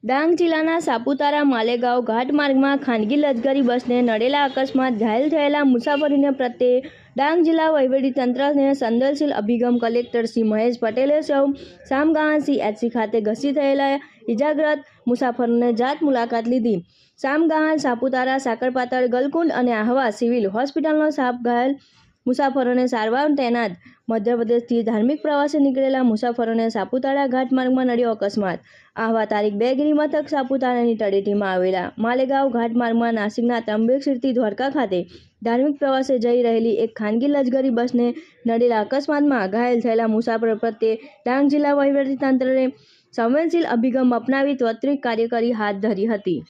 ડાંગ જિલ્લાના સાપુતારા માલેગાંવ ઘાટ માર્ગમાં ખાનગી લક્ઝરી બસને નડેલા અકસ્માત ઘાયલ થયેલા મુસાફરોને પ્રત્યે ડાંગ જિલ્લા વહીવટીતંત્રને સંવેદનશીલ અભિગમ કલેક્ટર શ્રી મહેશ પટેલે સૌ સામગાહા CHC ખાતે ઘસી થયેલા ઇજાગ્રસ્ત મુસાફરોને જાત મુલાકાત લીધી। સામગાહા, સાપુતારા, સાકરપાતળ, ગલકુંડ અને આહવા સિવિલ હોસ્પિટલનો સ્ટાફ ઘાયલ મુસાફરોને સારવાર તૈનાત। મધ્યપ્રદેશથી ધાર્મિક પ્રવાસે નીકળેલા મુસાફરોને સાપુતારા ઘાટ માર્ગમાં નડ્યો અકસ્માત। આહવા તારીખ 2 ગિરિમથક સાપુતારાની તળેટીમાં આવેલા માલેગાંવ ઘાટ માર્ગમાં નાસિકના ત્રંબકેશ્વરથી દ્વારકા ખાતે ધાર્મિક પ્રવાસે જઈ રહેલી એક ખાનગી લક્ઝરી બસને નડેલા અકસ્માતમાં ઘાયલ થયેલા મુસાફરો પ્રત્યે ડાંગ જિલ્લા વહીવટીતંત્રએ સંવેદનશીલ અભિગમ અપનાવી ત્વરિત કાર્યવાહી હાથ ધરી હતી।